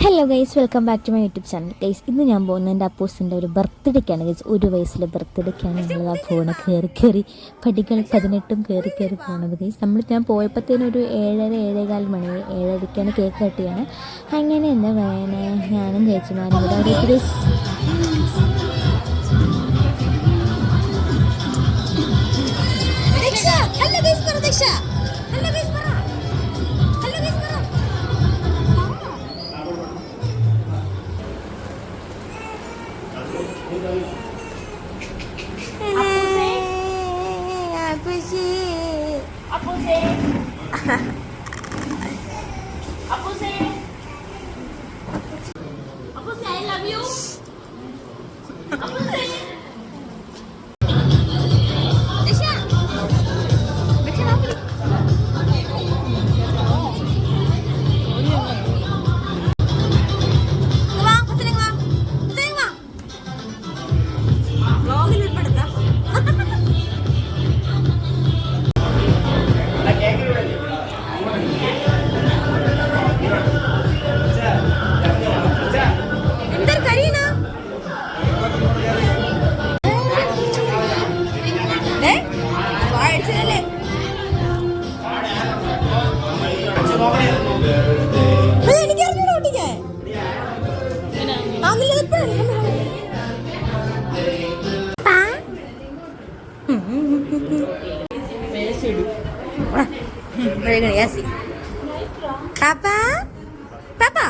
Hello guys, welcome back to my YouTube channel. Guys, ഇന്ന് ഞാൻ പോകുന്നത് എൻ്റെ അപ്പൂസിൻ്റെ ഒരു ബർത്ത്ഡേക്കാണ്. ഗൈസ്, 1 വയസ്സിലെ ബർത്ത്ഡേക്കാണ് ഞങ്ങൾ ആ പോണത്. കയറി പടികൾ 18 കയറി പോണത്. ഗൈസ്, ഞാൻ പോയപ്പോഴത്തേനും ഒരു 7:30 മണി 7:30ക്കാണ് കേക്ക് കട്ട് ചെയ്യണം. അങ്ങനെ എന്താ വേണേ ഞാനും ചേച്ചിമാരും കൂടെ അവിടെ I love you. Papa? Papa?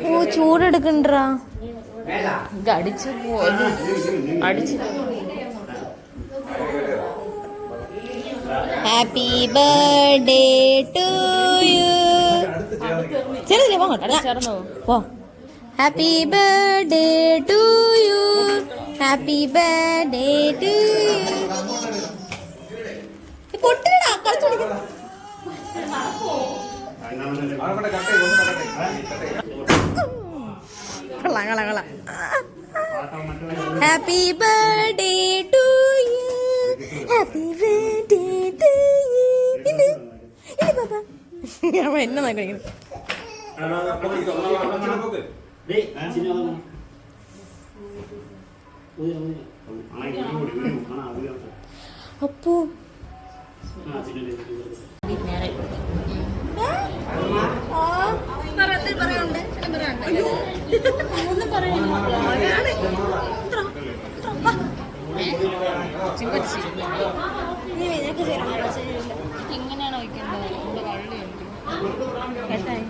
ഓ, ചൂടെടുക്കണ്ടാ. അടിച്ചു അടിച്ചു. Happy birthday to you. ചെറുതില്ലേ പോ. Happy birthday to you. Happy birthday to you. പൊട്ടിടാ കളിച്ചോടിക്ക. Happy birthday to you. Happy birthday to you. ഇത് പാപ്പ എന്നെ നോക്കണം. അപ്പോ എങ്ങനെയാണോ വയ്ക്കേണ്ടത്? കേട്ടായി.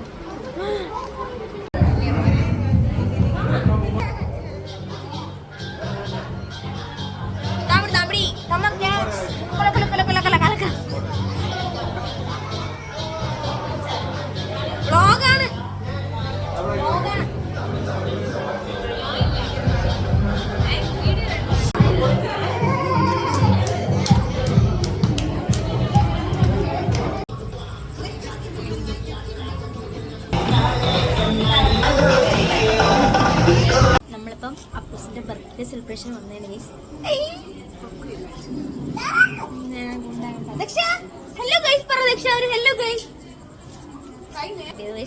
നമ്മളിപ്പം അപ്പൂസിന്റെ ബർത്ത്ഡേ സെലിബ്രേഷൻ വന്നേനെ. ഹലോ ഗൈസ് പറ. ദക്ഷ ഒരു ഹലോ ഗൈസ്.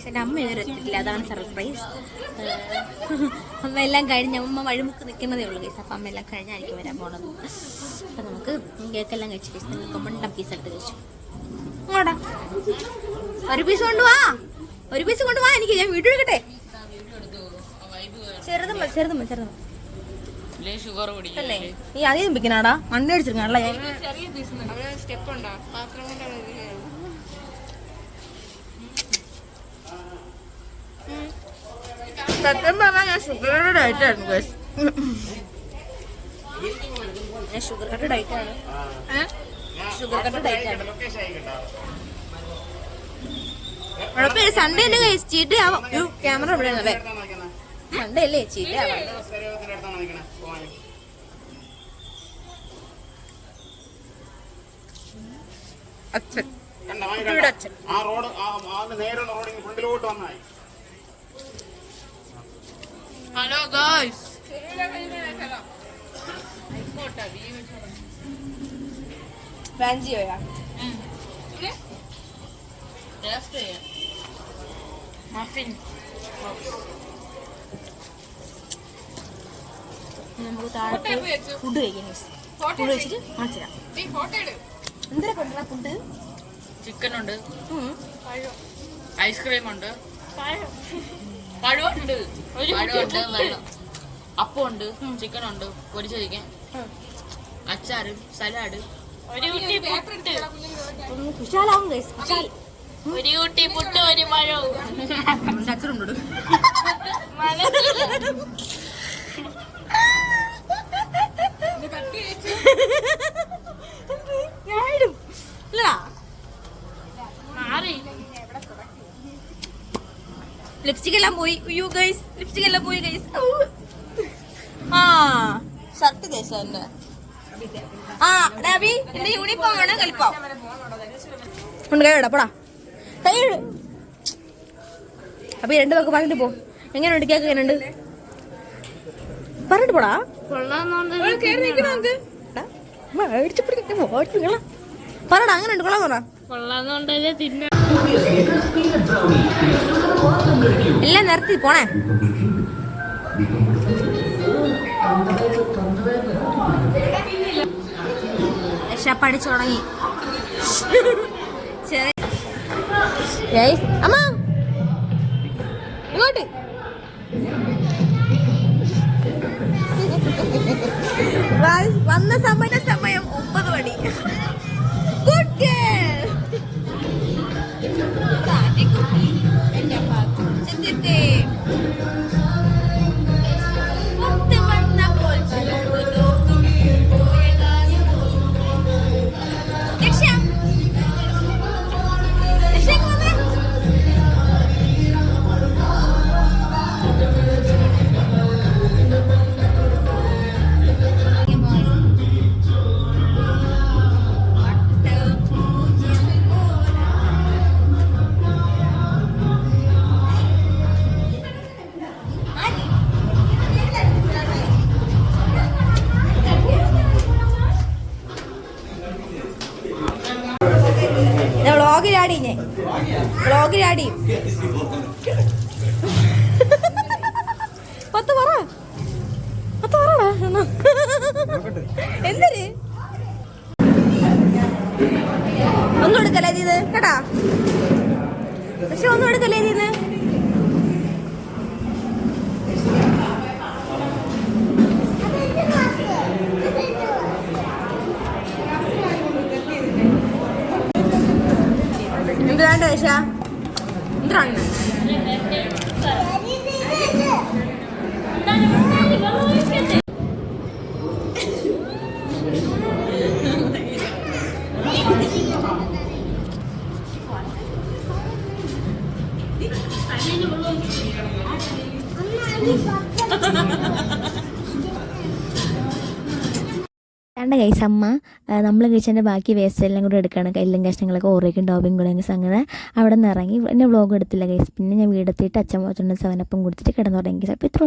എൻ്റെ അമ്മ ഇതുവരെ എത്തിയിട്ടില്ല, അതാണ് സർപ്രൈസ്. അമ്മ എല്ലാം കഴിഞ്ഞ് അമ്മ വഴിമുക്ക് നിൽക്കുന്നതേ ഉള്ളൂ ഗൈസ്. അപ്പം അമ്മ എല്ലാം കഴിഞ്ഞായിരിക്കും വരാൻ പോണത്. അപ്പം നമുക്ക് കേക്കെല്ലാം കഴിച്ച് ഗൈസ്. നിങ്ങൾക്ക് മണ്ടം പീസ് എടുത്ത് കഴിച്ചു. അങ്ങോട്ടാ ഒരു പീസ് കൊണ്ടുവാ. എനിക്ക് ഞാൻ വീട്ടിൽ എടുക്കട്ടെ. ചെറുതും അല്ലേ ഈ അധികം പിടിക്കണാടാ. മണ്ണ അടിച്ചിരിക്കണല്ലേ. സത്യം പറഞ്ഞാൽ ഞാൻ ഷുഗറുടെ ഡയറ്റ് ആയിരുന്നു ഗൈസ്. ഷുഗറുടെ ഡയറ്റ് ആണ്. ഷുഗർ കട്ട് ഡയറ്റ് ആണ്. കുഴപ്പമില്ല, സൺഡേ തന്നെ കഴിച്ചിട്ട് ഒരു ക്യാമറ ഇവിടെ അല്ലേ, സൺഡേ അല്ലേ ചീറ്റ് അച്ഛൻ അച്ഛൻ. ഹലോ ഗായ്സ്, വാഞ്ചിയോയാ മഫിൻ. നമുക്ക് താഴത്തെ ഫുഡ് കഴിക്കാം. ഫുഡ് കഴിച്ചിട്ട് കാണിച്ചുതരാം. എന്തിനാ കൊണ്ടുവരാ ഫുഡ്? ചിക്കൻ ഉണ്ട്, ഐസ്ക്രീം ഉണ്ട്, പഴമുണ്ട്, വെള്ളം, അപ്പം ഉണ്ട്, ചിക്കൻ ഉണ്ട്, പൊരിച്ച ചിക്കൻ, അച്ചാറ്, സലാഡ്, കുശാലാവും, ഒരു കുട്ടി പുട്ട്, ഒരു മഴവും അച്ഛനുണ്ട്. ഞാനിടും ലിപ്സ്റ്റിക് എല്ലാം പോയി. അയ്യോ ഗൈസ്, ലിപ്സ്റ്റിക് എല്ലാം പോയി ഗൈസ്. ആ ഷർട്ട് ഗൈസ് എന്റെ. ആ ഡാബി, എന്റെ യൂണിഫോം ആണ് കളിപ്പാം. കൊണ്ട് കൈ ഇടാ, പോടാ കൈ ഇട്. അപ്പൊ രണ്ടു പേർക്ക് പറഞ്ഞിട്ട് പോ. എങ്ങനെയുണ്ട് കേക്ക്? എങ്ങനെയുണ്ട് പറഞ്ഞിട്ട് പോടാ. പറടാ, അങ്ങനെ ഉണ്ട് കൊള്ളാൻ പറ. എല്ലാം നിർത്തി പോണേ. പഠിച്ചു തുടങ്ങി. അമ്മ ഇങ്ങോട്ട്. വന്ന സമയം 9 മണി. Good girl. വ്ളോഗിലാടി 10 പറ. 10 പറടാ. എന്തിന് ഒന്നും എടുക്കല്ലേ ഇത് കേട്ടാ? പക്ഷെ ഒന്നും എടുക്കല്ലേ ഇതിന്ന്. എന്താണ് ദശ? എന്താണ് വേണ്ട കൈസ്. അമ്മ നമ്മൾ കഴിച്ചതിൻ്റെ ബാക്കി വേസ്റ്റ് എല്ലാം കൂടെ എടുക്കുകയാണ്. കയ്യിലും കഷ്ണങ്ങളൊക്കെ ഓറയ്ക്കും ടോപ്പിങ് കൂടെ അങ്ങനെ അവിടെ നിന്ന് ഇറങ്ങി. എന്നെ വ്ളോഗ് എടുത്തില്ല കൈസ്. പിന്നെ ഞാൻ വീടെത്തിയിട്ട് അച്ഛൻ പോയിട്ടുണ്ട് 7 അപ്പം കൊടുത്തിട്ട് കിടന്നുറങ്ങി. അപ്പോൾ ഇത്ര